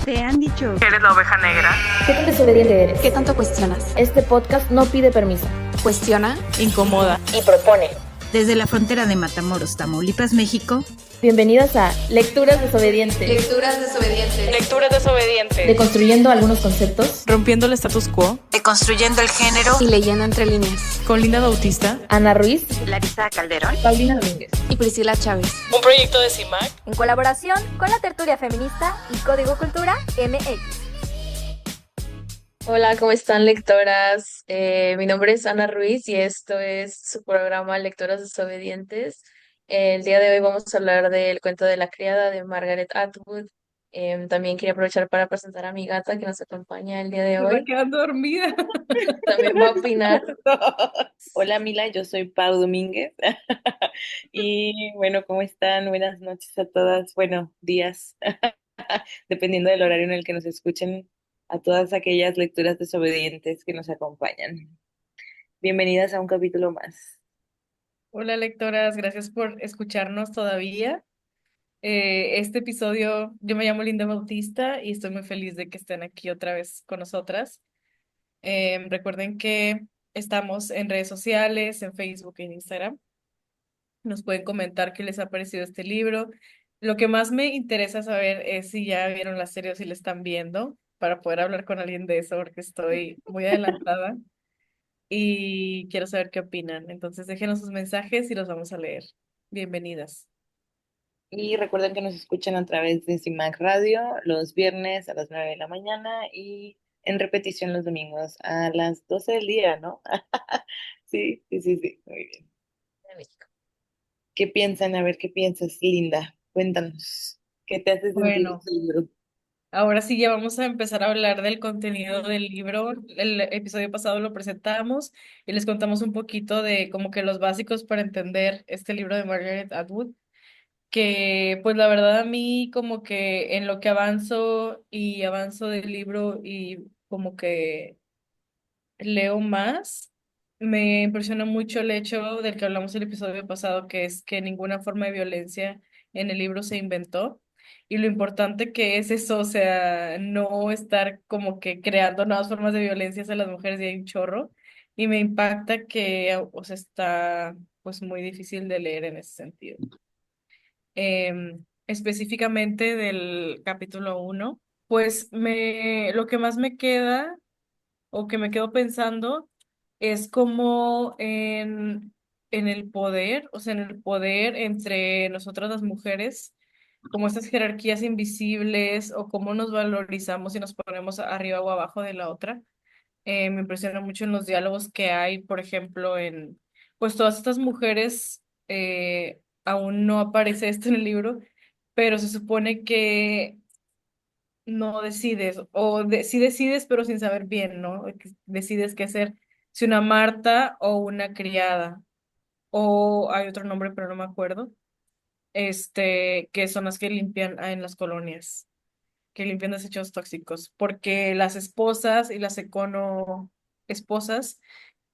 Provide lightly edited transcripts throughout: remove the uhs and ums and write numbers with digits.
¿Te han dicho ¿Eres la oveja negra? ¿Qué tan desobediente eres? ¿Qué tanto cuestionas? Este podcast no pide permiso. Cuestiona, Incomoda. Y propone. desde la frontera de Matamoros, Tamaulipas, México? Bienvenidas a Lecturas Desobedientes. Lecturas desobedientes. Lecturas desobedientes. Deconstruyendo algunos conceptos. Rompiendo el status quo. Deconstruyendo el género. Y leyendo entre líneas. Con Linda Bautista. Ana Ruiz. Larisa Calderón. Paulina Domínguez. Y Priscila Chávez. Un proyecto de CIMAC. En colaboración con la Tertulia Feminista y Código Cultura MX. Hola, ¿cómo están lectoras? Mi nombre es Ana Ruiz y esto es su programa Lectoras Desobedientes. El día de hoy vamos a hablar del cuento de la criada de Margaret Atwood. También quería aprovechar para presentar a mi gata que nos acompaña el día de Se va hoy. quedando dormida. También va a opinar. Hola Mila, yo soy Pau Domínguez. Y bueno, ¿cómo están? Buenas noches a todas. Bueno, días, dependiendo del horario en el que nos escuchen, a todas aquellas lecturas desobedientes que nos acompañan. Bienvenidas a un capítulo más. Hola lectoras, gracias por escucharnos todavía. Este episodio, yo me llamo Linda Bautista y estoy muy feliz de que estén aquí otra vez con nosotras. Recuerden que estamos en redes sociales, en Facebook y en Instagram. Nos pueden comentar qué les ha parecido este libro. Lo que más me interesa saber es si ya vieron la serie o si la están viendo, para poder hablar con alguien de eso, porque estoy muy adelantada y quiero saber qué opinan. Entonces déjenos sus mensajes y los vamos a leer. Bienvenidas. Y recuerden que nos escuchan a través de CIMAC Radio los viernes a las 9 de la mañana y en repetición los domingos a las 12 del día, ¿no? Sí, sí, sí, sí, muy bien. ¿Qué piensan? A ver, ¿qué piensas, Linda? Cuéntanos. ¿Qué te hace sentir Bueno, este libro? ahora sí ya vamos a empezar a hablar del contenido del libro. El episodio pasado lo presentamos y les contamos un poquito de como que los básicos para entender este libro de Margaret Atwood, que pues la verdad a mí como que en lo que avanzo del libro y como que leo más, me impresiona mucho el hecho del que hablamos el episodio pasado, que es que ninguna forma de violencia en el libro se inventó. Y lo importante que es eso, o sea, no estar como que creando nuevas formas de violencia hacia las mujeres y hay un chorro. Y me impacta que, o sea, está pues muy difícil de leer en ese sentido. Específicamente del capítulo uno, pues lo que más me queda o que me quedo pensando es como en el poder, o sea, en el poder entre nosotras las mujeres, como estas jerarquías invisibles o cómo nos valorizamos y nos ponemos arriba o abajo de la otra. Me impresiona mucho en los diálogos que hay, por ejemplo, pues todas estas mujeres, aún no aparece esto en el libro, pero se supone que no decides, sí decides, pero sin saber bien, ¿no? Que decides qué hacer, si una Marta o una criada, o hay otro nombre, pero no me acuerdo, que son las que limpian en las colonias, que limpian desechos tóxicos, porque las esposas y las econo esposas,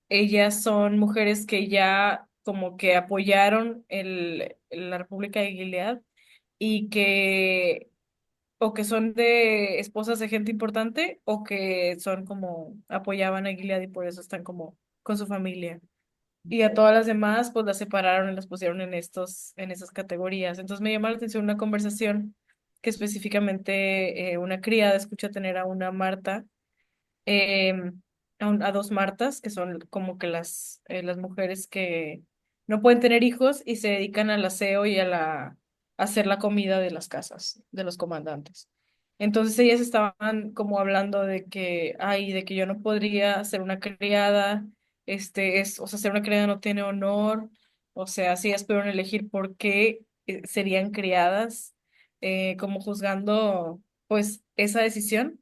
ellas son mujeres que ya como que apoyaron la República de Gilead y que o que son de esposas de gente importante o que son como apoyaban a Gilead y por eso están como con su familia. Y a todas las demás pues las separaron y las pusieron en esas categorías. Entonces me llama la atención una conversación que específicamente una criada escucha tener a una Marta, a dos Martas, que son como que las mujeres que no pueden tener hijos y se dedican al aseo y a hacer la comida de las casas de los comandantes. Entonces ellas estaban como hablando de que, ay, de que yo no podría ser una criada, o sea, ser una criada no tiene honor, o sea, si ellas pudieron elegir por qué serían criadas, como juzgando, pues, esa decisión.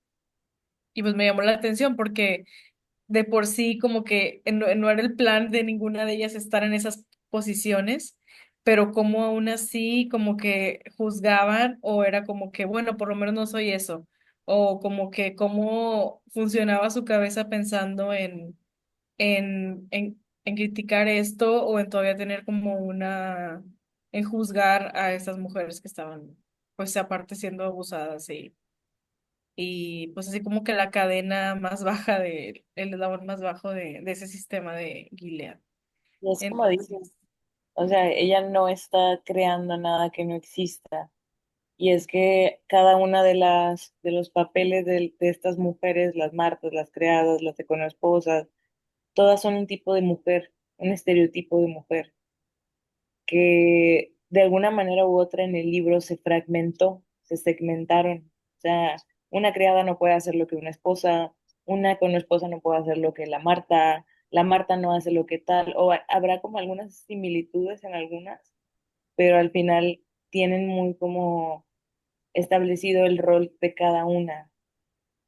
Y pues me llamó la atención porque de por sí como que no era el plan de ninguna de ellas estar en esas posiciones, pero como aún así como que juzgaban o era como que, bueno, por lo menos no soy eso, o como que cómo funcionaba su cabeza pensando en criticar esto o en todavía tener como en juzgar a estas mujeres que estaban, pues aparte siendo abusadas y y pues así como que la cadena más baja el eslabón más bajo de ese sistema de Gilead. Y es como Entonces, dices, o sea, ella no está creando nada que no exista. Y es que cada una de los papeles de estas mujeres, las Martas, las criadas, las econoesposas, todas son un tipo de mujer, un estereotipo de mujer, que de alguna manera u otra en el libro se fragmentó, se segmentaron. O sea, una criada no puede hacer lo que una esposa, una conoesposa no puede hacer lo que la Marta no hace lo que tal, o habrá como algunas similitudes en algunas, pero al final tienen muy como establecido el rol de cada una.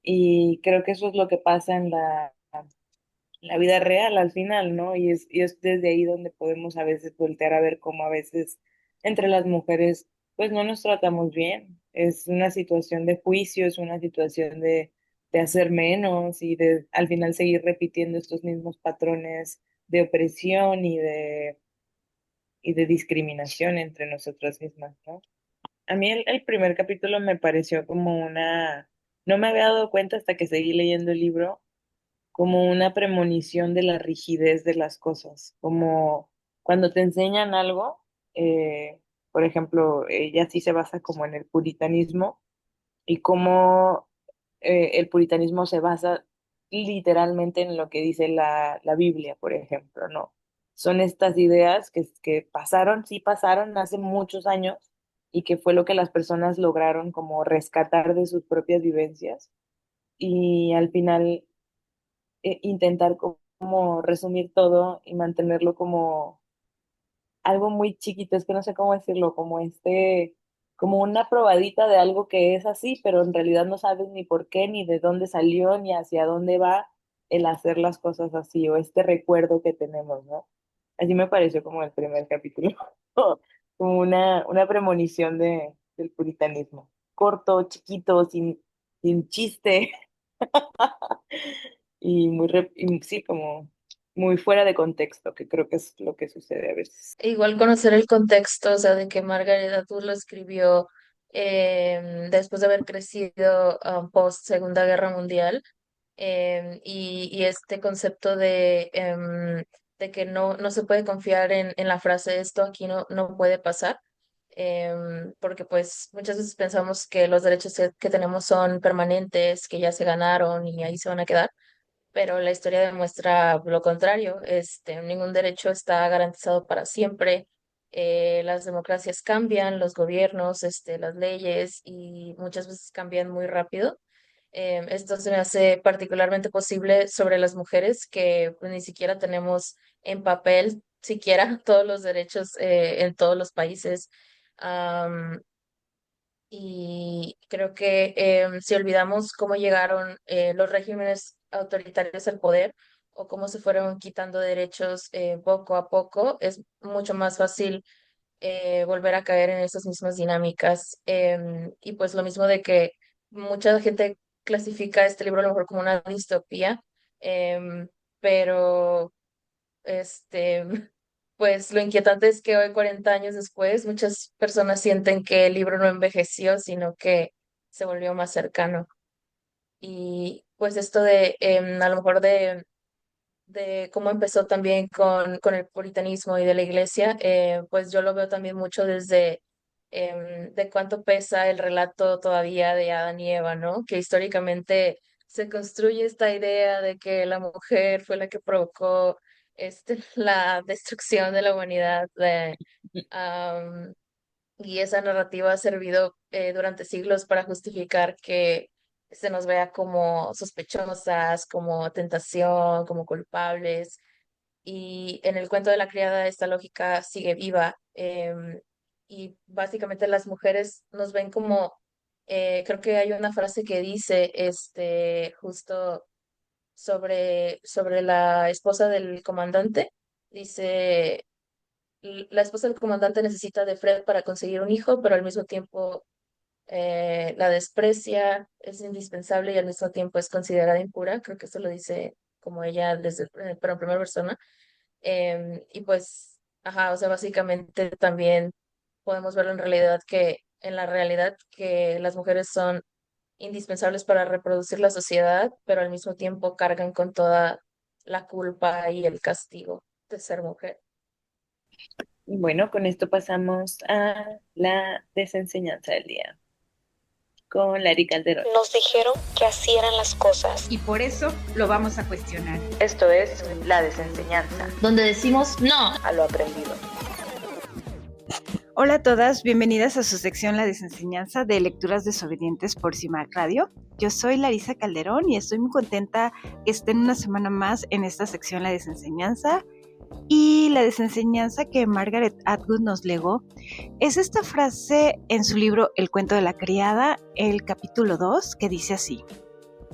Y creo que eso es lo que pasa en la vida real al final, ¿no? Y es desde ahí donde podemos a veces voltear a ver cómo a veces entre las mujeres pues no nos tratamos bien. Es una situación de juicio, es una situación de hacer menos y de al final seguir repitiendo estos mismos patrones de opresión y de discriminación entre nosotras mismas, ¿no? A mí el primer capítulo me pareció como una, no me había dado cuenta hasta que seguí leyendo el libro, como una premonición de la rigidez de las cosas, como cuando te enseñan algo, eh, por ejemplo, ella sí se basa como en el puritanismo y cómo el puritanismo se basa literalmente en lo que dice la Biblia, por ejemplo, ¿no? Son estas ideas que pasaron, sí pasaron hace muchos años y que fue lo que las personas lograron como rescatar de sus propias vivencias y al final intentar como resumir todo y mantenerlo como algo muy chiquito, es que no sé cómo decirlo, como como una probadita de algo que es así, pero en realidad no sabes ni por qué, ni de dónde salió, ni hacia dónde va el hacer las cosas así, o este recuerdo que tenemos, ¿no? Así me pareció como el primer capítulo, como una premonición del puritanismo. Corto, chiquito, sin chiste, y y sí, como muy fuera de contexto, que creo que es lo que sucede a veces. Igual conocer el contexto, o sea, de que Margaret Atwood lo escribió después de haber crecido post Segunda Guerra Mundial, y este concepto de que no se puede confiar en la frase esto aquí no puede pasar, porque pues muchas veces pensamos que los derechos que tenemos son permanentes, que ya se ganaron y ahí se van a quedar, pero la historia demuestra lo contrario. Ningún derecho está garantizado para siempre. Las democracias cambian, los gobiernos, las leyes y muchas veces cambian muy rápido. Esto se me hace particularmente posible sobre las mujeres que pues, ni siquiera tenemos en papel siquiera todos los derechos en todos los países. Y creo que si olvidamos cómo llegaron los regímenes autoritarios al poder o cómo se fueron quitando derechos poco a poco, es mucho más fácil volver a caer en esas mismas dinámicas. Y pues lo mismo de que mucha gente clasifica este libro a lo mejor como una distopía, pero este, pues lo inquietante es que hoy, 40 años después, muchas personas sienten que el libro no envejeció, sino que se volvió más cercano. Y pues esto de, a lo mejor de cómo empezó también con el puritanismo y de la iglesia, pues yo lo veo también mucho desde de cuánto pesa el relato todavía de Adán y Eva, ¿no? Que históricamente se construye esta idea de que la mujer fue la que provocó la destrucción de la humanidad, am, y esa narrativa ha servido durante siglos para justificar que se nos vea como sospechosas, como tentación, como culpables. Y en el cuento de la criada esta lógica sigue viva. Y básicamente las mujeres nos ven como, creo que hay una frase que dice, justo sobre la esposa del comandante, dice, la esposa del comandante necesita de Fred para conseguir un hijo, pero al mismo tiempo la desprecia, es indispensable y al mismo tiempo es considerada impura. Creo que eso lo dice como ella pero en primera persona. Y pues, ajá, o sea, básicamente también podemos verlo en realidad en la realidad que las mujeres son indispensables para reproducir la sociedad, pero al mismo tiempo cargan con toda la culpa y el castigo de ser mujer. Y bueno, con esto pasamos a la desenseñanza del día con Lari Calderón. Nos dijeron que así eran las cosas. Y por eso lo vamos a cuestionar. Esto es la desenseñanza, donde decimos no. a lo aprendido. Hola a todas, bienvenidas a su sección La Desenseñanza de Lecturas Desobedientes por CIMAC Radio. Yo soy Larisa Calderón y estoy muy contenta que estén una semana más en esta sección La Desenseñanza. Y la desenseñanza que Margaret Atwood nos legó es esta frase en su libro El cuento de la criada, el capítulo 2, que dice así: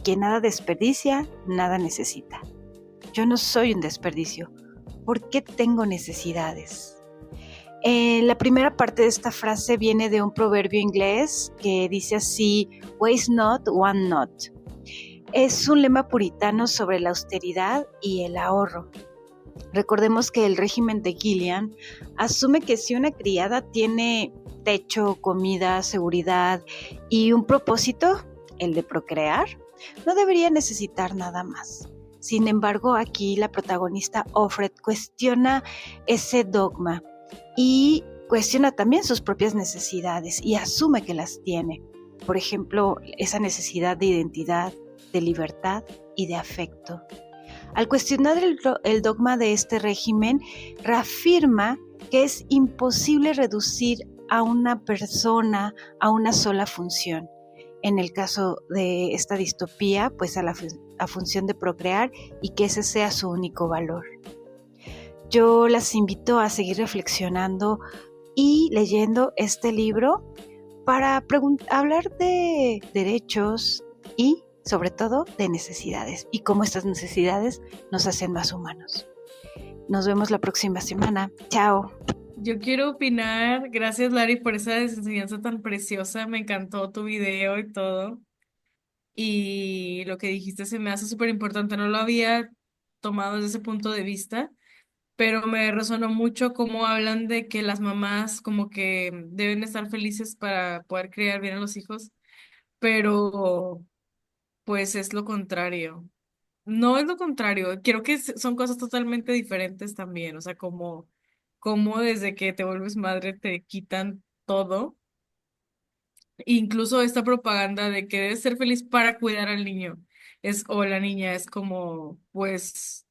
quien nada desperdicia, nada necesita. Yo no soy un desperdicio. ¿Por qué tengo necesidades? La primera parte de esta frase viene de un proverbio inglés que dice así: waste not, want not. Es un lema puritano sobre la austeridad y el ahorro. Recordemos que el régimen de Gillian asume que si una criada tiene techo, comida, seguridad y un propósito, el de procrear, no debería necesitar nada más. Sin embargo, aquí la protagonista Offred cuestiona ese dogma y cuestiona también sus propias necesidades y asume que las tiene. Por ejemplo, esa necesidad de identidad, de libertad y de afecto. Al cuestionar el dogma de este régimen, reafirma que es imposible reducir a una persona a una sola función. En el caso de esta distopía, pues a la función de procrear y que ese sea su único valor. Yo las invito a seguir reflexionando y leyendo este libro para hablar de derechos y sobre todo de necesidades y cómo estas necesidades nos hacen más humanos. Nos vemos la próxima semana. Chao. Yo quiero opinar, gracias Lari por esa enseñanza tan preciosa, me encantó tu video y todo. Y lo que dijiste se me hace súper importante, no lo había tomado desde ese punto de vista, pero me resonó mucho cómo hablan de que las mamás como que deben estar felices para poder criar bien a los hijos, pero pues es lo contrario. No es lo contrario, creo que son cosas totalmente diferentes también, o sea, como desde que te vuelves madre te quitan todo, incluso esta propaganda de que debes ser feliz para cuidar al niño, o la niña, es como, pues,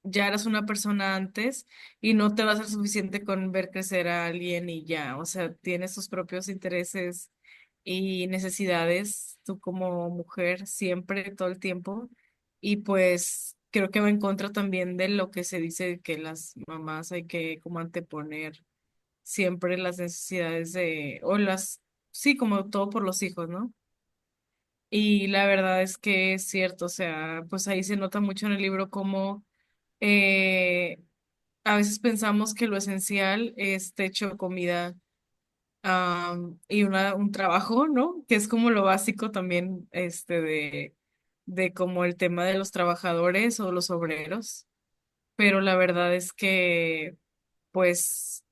ya eras una persona antes y no te va a ser suficiente con ver crecer a alguien y ya, o sea, tienes tus propios intereses y necesidades, tú como mujer, siempre, todo el tiempo. Y pues creo que va en contra también de lo que se dice que las mamás hay que como anteponer siempre las necesidades sí, como todo por los hijos, ¿no? Y la verdad es que es cierto, o sea, pues ahí se nota mucho en el libro cómo eh, a veces pensamos que lo esencial es techo, comida, y un trabajo, ¿no? Que es como lo básico también, de como el tema de los trabajadores o los obreros. Pero la verdad es que, pues,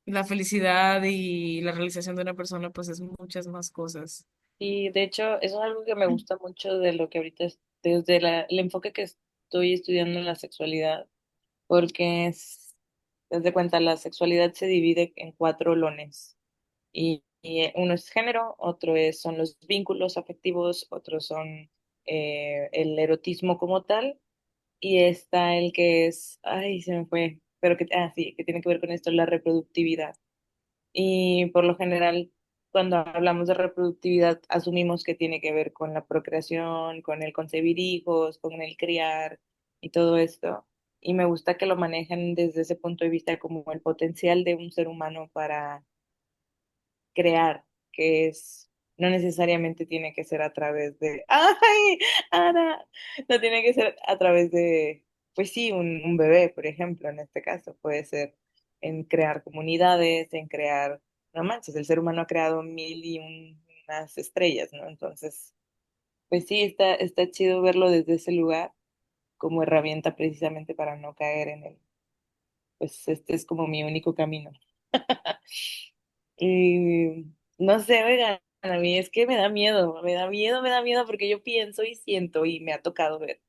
la felicidad y la realización de una persona, pues, es muchas más cosas. Y de hecho, eso es algo que me gusta mucho de lo que ahorita desde el enfoque que estoy estudiando en la sexualidad, porque desde cuenta, la sexualidad se divide en cuatro lones. Y uno es género, son los vínculos afectivos, otros son el erotismo como tal, y está el que es, ay, se me fue, pero sí, que tiene que ver con esto, la reproductividad. Y por lo general, cuando hablamos de reproductividad, asumimos que tiene que ver con la procreación, con el concebir hijos, con el criar y todo esto. Y me gusta que lo manejen desde ese punto de vista como el potencial de un ser humano para crear, que no necesariamente tiene que ser a través de, ¡ay, Ana! No tiene que ser a través de, pues sí, un bebé, por ejemplo, en este caso, puede ser en crear comunidades, en crear, no manches, el ser humano ha creado mil y unas estrellas, ¿no? Entonces, pues sí, está chido verlo desde ese lugar como herramienta precisamente para no caer en pues este es como mi único camino. Y no sé, oigan, A mí es que me da miedo, me da miedo, me da miedo porque yo pienso y siento y me ha tocado ver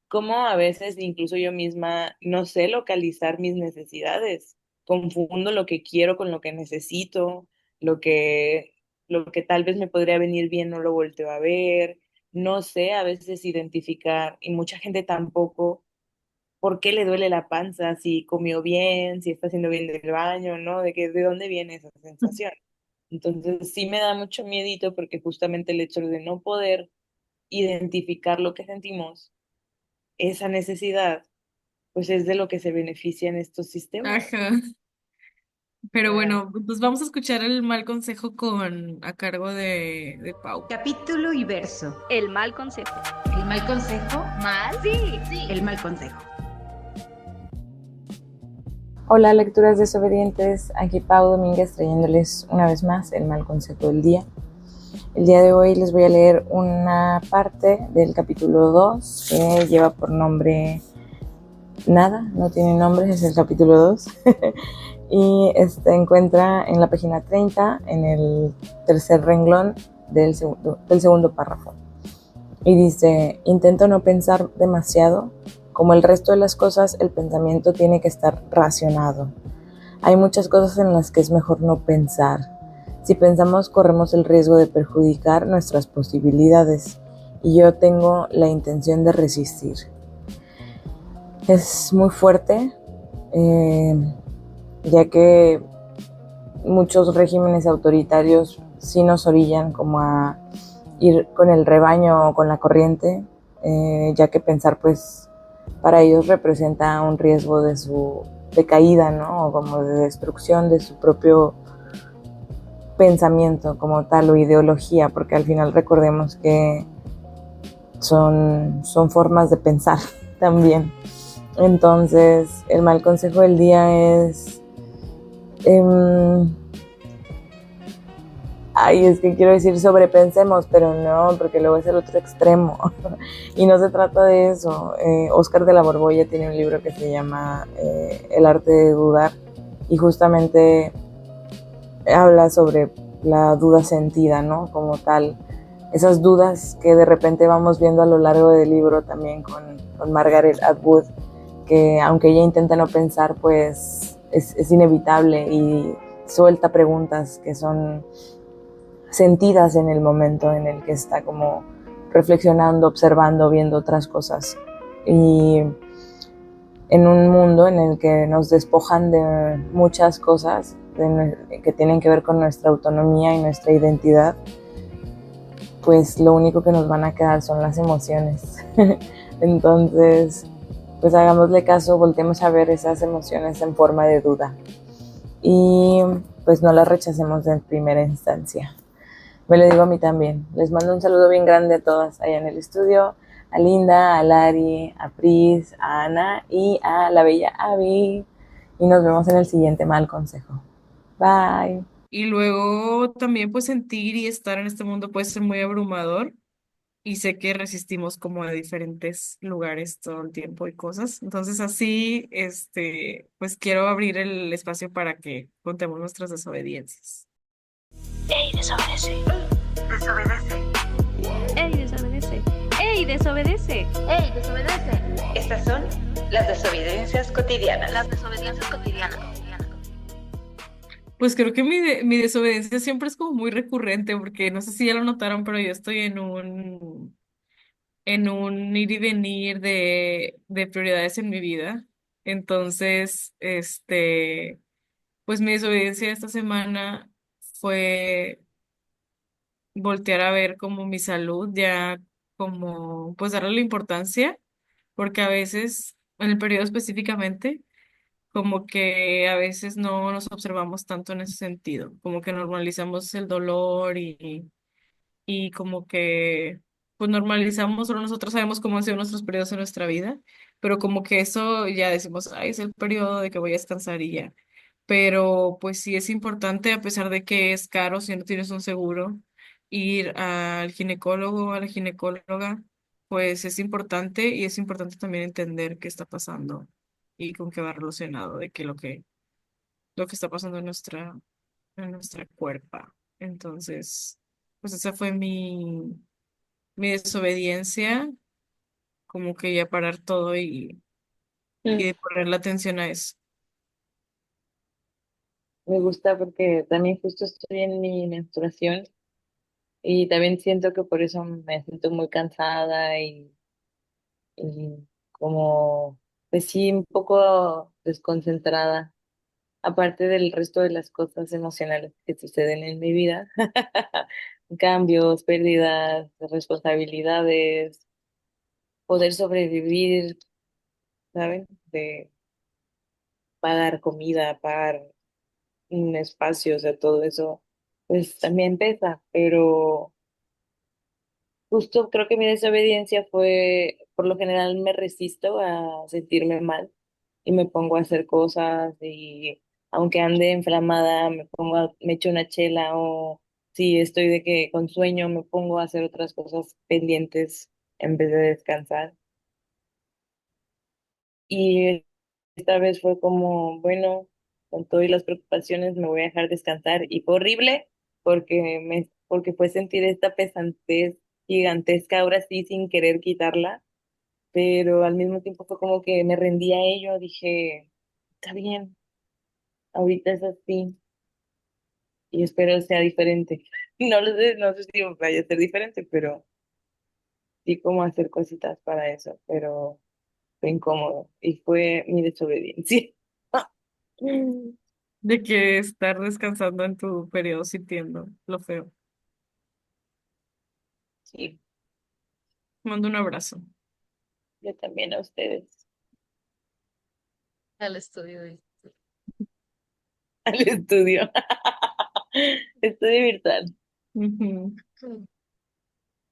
cómo a veces incluso yo misma no sé localizar mis necesidades. Confundo lo que quiero con lo que necesito, lo que, lo que tal vez me podría venir bien no lo volteo a ver. No sé a veces identificar, y mucha gente tampoco, por qué le duele la panza, si comió bien, si está haciendo bien del baño, ¿no? De dónde viene esa sensación. Entonces sí me da mucho miedito porque justamente el hecho de no poder identificar lo que sentimos, esa necesidad, pues es de lo que se benefician estos sistemas. Ajá. Pero Claro. bueno, pues vamos a escuchar el mal consejo a cargo de Pau. Capítulo y verso. El mal consejo. ¿El mal consejo? ¿Mal? Sí, sí. El mal consejo. Hola, lecturas desobedientes. Aquí Pau Domínguez trayéndoles una vez más el mal consejo del día. El día de hoy les voy a leer una parte del capítulo 2 que lleva por nombre Nada, no tiene nombre, es el capítulo 2. Y encuentra en la página 30, en el tercer renglón del segundo párrafo. Y dice: intento no pensar demasiado. Como el resto de las cosas, el pensamiento tiene que estar racionado. Hay muchas cosas en las que es mejor no pensar. Si pensamos, corremos el riesgo de perjudicar nuestras posibilidades. Y yo tengo la intención de resistir. Es muy fuerte, ya que muchos regímenes autoritarios sí nos orillan como a ir con el rebaño o con la corriente, ya que pensar pues para ellos representa un riesgo de caída, ¿no? O como de destrucción de su propio pensamiento como tal o ideología, porque al final recordemos que son formas de pensar también. Entonces el mal consejo del día es es que quiero decir sobrepensemos, pero no, porque luego es el otro extremo. Y no se trata de eso. Oscar de la Borbolla tiene un libro que se llama El arte de dudar, y justamente habla sobre la duda sentida, ¿no? Como tal, esas dudas que de repente vamos viendo a lo largo del libro también con Margaret Atwood, que aunque ella intenta no pensar, pues es inevitable y suelta preguntas que son sentidas en el momento en el que está como reflexionando, observando, viendo otras cosas. Y en un mundo en el que nos despojan de muchas cosas que tienen que ver con nuestra autonomía y nuestra identidad, pues lo único que nos van a quedar son las emociones. Entonces, pues hagámosle caso, volteemos a ver esas emociones en forma de duda y pues no las rechacemos en primera instancia. Me lo digo a mí también. Les mando un saludo bien grande a todas allá en el estudio, a Linda, a Lari, a Pris, a Ana y a la bella Abby. Y nos vemos en el siguiente mal consejo. Bye. Y luego también pues sentir y estar en este mundo puede ser muy abrumador, y sé que resistimos como a diferentes lugares todo el tiempo y cosas. Entonces así, pues quiero abrir el espacio para que contemos nuestras desobediencias. ¡Ey, desobedece! Desobedece. ¡Ey, desobedece! ¡Ey, desobedece! ¡Ey, desobedece! Estas son las desobediencias cotidianas. Las desobediencias cotidianas. Pues creo que mi desobediencia siempre es como muy recurrente, porque no sé si ya lo notaron, pero yo estoy en un ir y venir de prioridades en mi vida. Entonces, pues mi desobediencia esta semana fue voltear a ver como mi salud, ya como pues darle la importancia, porque a veces, en el periodo específicamente, como que a veces no nos observamos tanto en ese sentido, como que normalizamos el dolor y como que pues normalizamos, solo nosotros sabemos cómo han sido nuestros periodos en nuestra vida, pero como que eso ya decimos, ay, es el periodo de que voy a descansar y ya. Pero pues sí es importante, a pesar de que es caro si no tienes un seguro, ir al ginecólogo o a la ginecóloga, pues es importante, y es importante también entender qué está pasando y con qué va relacionado de que lo que está pasando en nuestra cuerpa. Entonces, pues esa fue mi desobediencia, como que ya parar todo y Mm, de poner la atención a eso. Me gusta porque también justo estoy en mi menstruación y también siento que por eso me siento muy cansada y como, pues sí, un poco desconcentrada, aparte del resto de las cosas emocionales que suceden en mi vida. Cambios, pérdidas, responsabilidades, poder sobrevivir, ¿saben? De pagar comida, pagar un espacio, o sea, todo eso, pues también pesa, pero justo creo que mi desobediencia fue, por lo general me resisto a sentirme mal y me pongo a hacer cosas y aunque ande inflamada, me echo una chela o si estoy de que con sueño me pongo a hacer otras cosas pendientes en vez de descansar. Y esta vez fue como, bueno, con todas las preocupaciones me voy a dejar descansar y fue horrible porque fue sentir esta pesantez gigantesca ahora sí sin querer quitarla, pero al mismo tiempo fue como que me rendí a ello, dije, está bien, ahorita es así y espero sea diferente. No lo sé, no sé si vaya a ser diferente, pero sí como hacer cositas para eso, pero fue incómodo y fue mi desobediencia. De que estar descansando en tu periodo sintiendo lo feo. Sí, Mando un abrazo. yo también a ustedes. Al estudio. Al estudio. Estudio virtual. Ujú.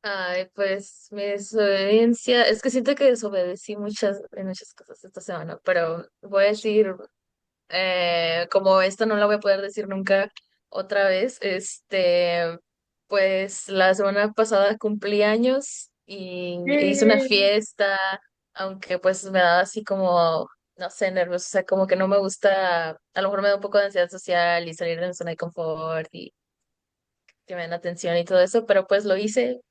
Ay, pues mi desobediencia, es que siento que desobedecí en muchas cosas esta semana, pero voy a decir, como esto no lo voy a poder decir nunca otra vez, pues la semana pasada cumplí años y hice una fiesta, aunque pues me da así como, no sé, nervios, o sea, como que no me gusta, a lo mejor me da un poco de ansiedad social y salir de mi zona de confort y que me den atención y todo eso, pero pues lo hice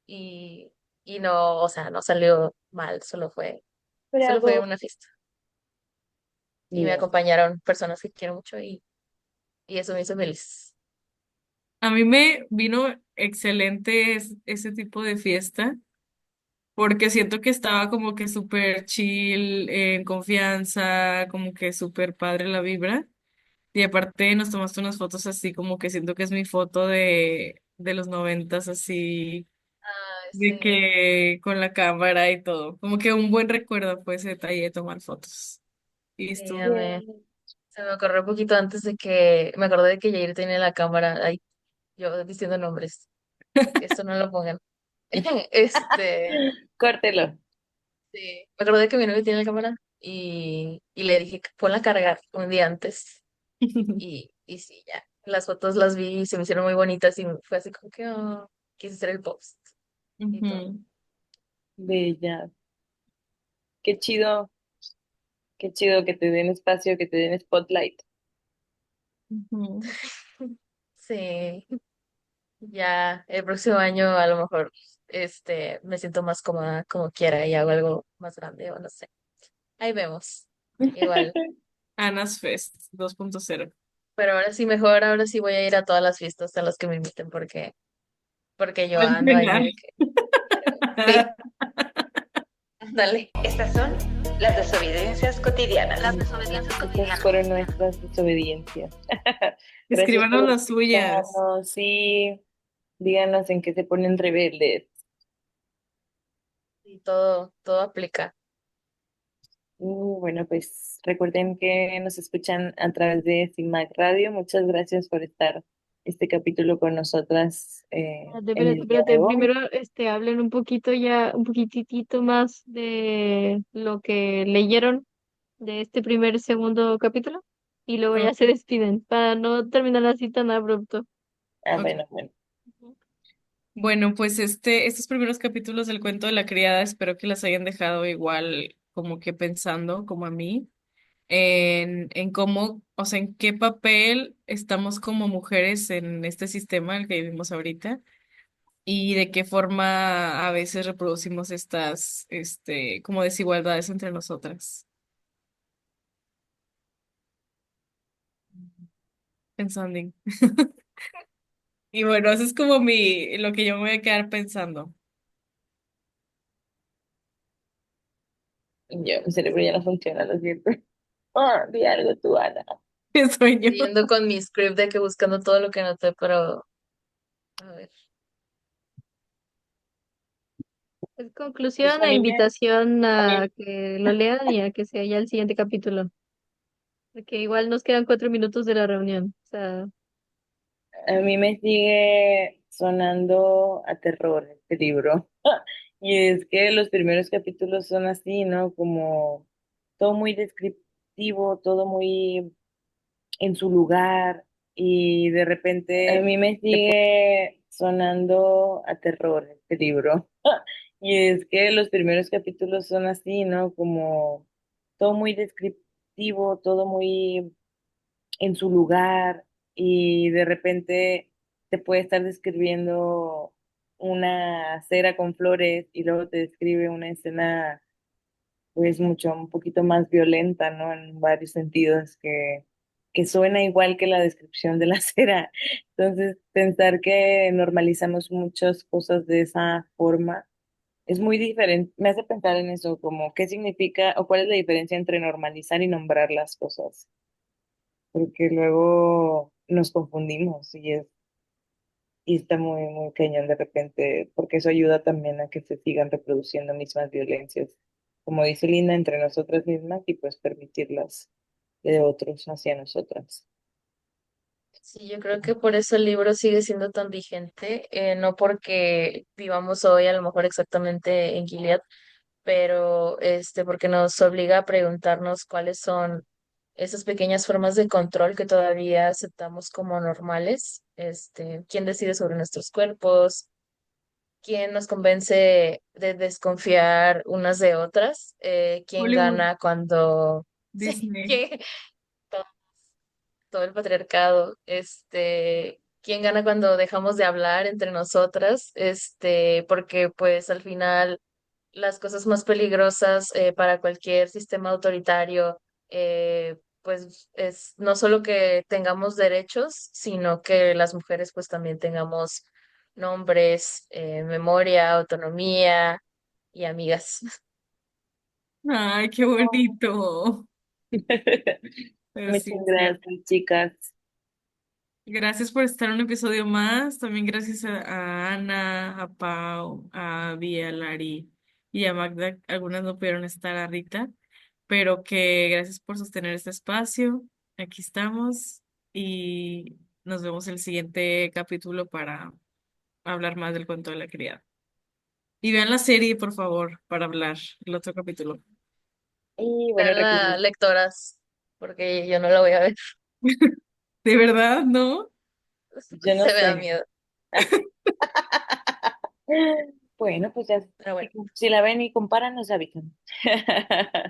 y, y no, o sea, no salió mal, solo fue Bravo. una fiesta. Y me Bien. acompañaron personas que quiero mucho y eso me hizo feliz. A mí me vino excelente ese tipo de fiesta porque siento que estaba como que súper chill, en confianza, como que súper padre la vibra. Y aparte nos tomaste unas fotos así como que siento que es mi foto de los 90s así, Ah, de sí. que con la cámara y todo. Como que un buen recuerdo fue ese detalle de tomar fotos. Y Sí, estuvo. Bien. se me ocurrió un poquito antes de que me acordé de que Jair tenía la cámara ahí, yo diciendo nombres, que esto no lo pongan. Este, Córtelo. sí, me acordé que mi novio tiene la cámara y le dije, ponla a cargar un día antes. Y sí, ya, las fotos las vi y se me hicieron muy bonitas y fue así como que quise hacer el post y todo. Ujú, Bella. Qué chido. Qué chido que te den espacio, que te den spotlight. ujú. Sí, ya el próximo año a lo mejor me siento más cómoda como quiera y hago algo más grande o no sé. Ahí vemos. Igual. Anna's Fest 2.0. Pero ahora sí mejor, ahora sí voy a ir a todas las fiestas a las que me inviten porque yo Voy a ando ahí entrenar. de que sí, dale. Estas son las desobediencias cotidianas. Las desobediencias Estas cotidianas. fueron nuestras desobediencias. Gracias Escríbanos por las suyas. escucharnos. Sí, díganos en qué se ponen rebeldes. Y todo aplica. Bueno, pues recuerden que nos escuchan a través de CIMAC Radio. Muchas gracias por estar este capítulo con nosotras en Espérate, el día espérate, de hoy. primero hablen un poquito ya, un poquitito más de lo que leyeron de este primer segundo capítulo y luego Oh, ya se despiden para no terminar así tan abrupto. Ah, ok. bueno, bueno. Bueno, pues estos primeros capítulos del cuento de la criada, espero que las hayan dejado igual como que pensando, como a mí, en cómo, o sea, en qué papel estamos como mujeres en este sistema en el que vivimos ahorita y de qué forma a veces reproducimos estas, como desigualdades entre nosotras. Pensando. Y bueno, eso es como lo que yo me voy a quedar pensando. Mi cerebro ya no funciona, lo siento. Di algo tú, Ana. ¿Qué sueño? Yendo con mi script de que buscando todo lo que anoté, pero a ver. En conclusión, A e mí invitación a mí, a que lo lean y a que sea ya el siguiente capítulo. Porque igual nos quedan 4 minutos de la reunión. O sea, a mí me sigue sonando a terror este libro. Y es que los primeros capítulos son así, ¿no? Como todo muy descriptivo, todo muy en su lugar y de repente a mí me sigue sonando a terror este libro. Y es que los primeros capítulos son así, ¿no? Como todo muy descriptivo, todo muy en su lugar y de repente te puede estar describiendo una acera con flores y luego te describe una escena pues un poquito más violenta, ¿no? En varios sentidos que suena igual que la descripción de la cera. Entonces, pensar que normalizamos muchas cosas de esa forma es muy diferente, me hace pensar en eso, como qué significa o cuál es la diferencia entre normalizar y nombrar las cosas, porque luego nos confundimos y está muy cañón de repente, porque eso ayuda también a que se sigan reproduciendo mismas violencias, como dice Linda, entre nosotras mismas y pues permitirlas de otros hacia nosotras. Sí, yo creo que por eso el libro sigue siendo tan vigente, no porque vivamos hoy a lo mejor exactamente en Gilead, pero porque nos obliga a preguntarnos cuáles son esas pequeñas formas de control que todavía aceptamos como normales, quién decide sobre nuestros cuerpos, quién nos convence de desconfiar unas de otras, quién Hollywood, gana cuando sí, Disney. todo el patriarcado, quién gana cuando dejamos de hablar entre nosotras, porque pues al final las cosas más peligrosas para cualquier sistema autoritario, pues es no solo que tengamos derechos, sino que las mujeres pues también tengamos nombres, memoria, autonomía y amigas. Ay, qué bonito. Pero sí, Muchas es cierto. gracias, chicas. Gracias por estar en un episodio más. También gracias a Ana, a Pau, a Vía, Lari y a Magda. Algunas no pudieron estar, a Rita, pero que gracias por sostener este espacio. Aquí estamos y nos vemos en el siguiente capítulo para hablar más del cuento de la criada. Y vean la serie, por favor, para hablar el otro capítulo. Y bueno, Veanla, lectoras, porque yo no la voy a ver. ¿De verdad, no? yo no Se me da sé. miedo. Bueno, pues ya, Pero bueno, si la ven y comparan, nos avisan.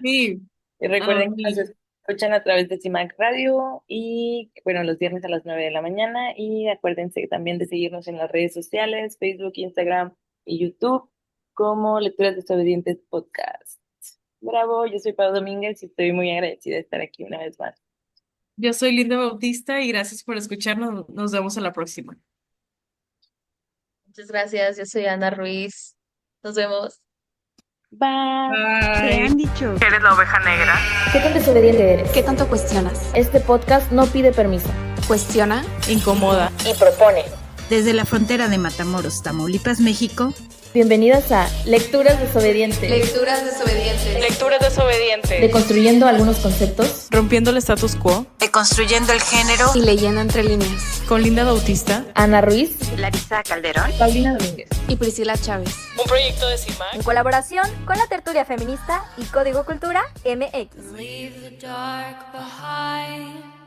Sí, Y a recuerden que nos mí. escuchan a través de CIMAC Radio y, bueno, los viernes a las 9 de la mañana. Y acuérdense también de seguirnos en las redes sociales, Facebook, Instagram y YouTube, como Lecturas Desobedientes Podcast. Bravo, yo soy Pau Domínguez y estoy muy agradecida de estar aquí una vez más. Yo soy Linda Bautista y gracias por escucharnos. Nos vemos a la próxima. muchas gracias. Yo soy Ana Ruiz. Nos vemos. Bye. Te Bye. han dicho. ¿Eres la oveja negra? ¿Qué tan desobediente eres? ¿Qué tanto cuestionas? Este podcast no pide permiso. Cuestiona. Incomoda. Y propone. Desde la frontera de Matamoros, Tamaulipas, México. Bienvenidas a Lecturas Desobedientes. Lecturas desobedientes. Lecturas desobedientes. Deconstruyendo algunos conceptos. Rompiendo el status quo. Deconstruyendo el género. Y leyendo entre líneas. Con Linda Bautista. Ana Ruiz. Larisa Calderón. Paulina Domínguez. Y Priscila Chávez. Un proyecto de CIMAC. En colaboración con la Tertulia Feminista y Código Cultura MX. Leave the dark behind.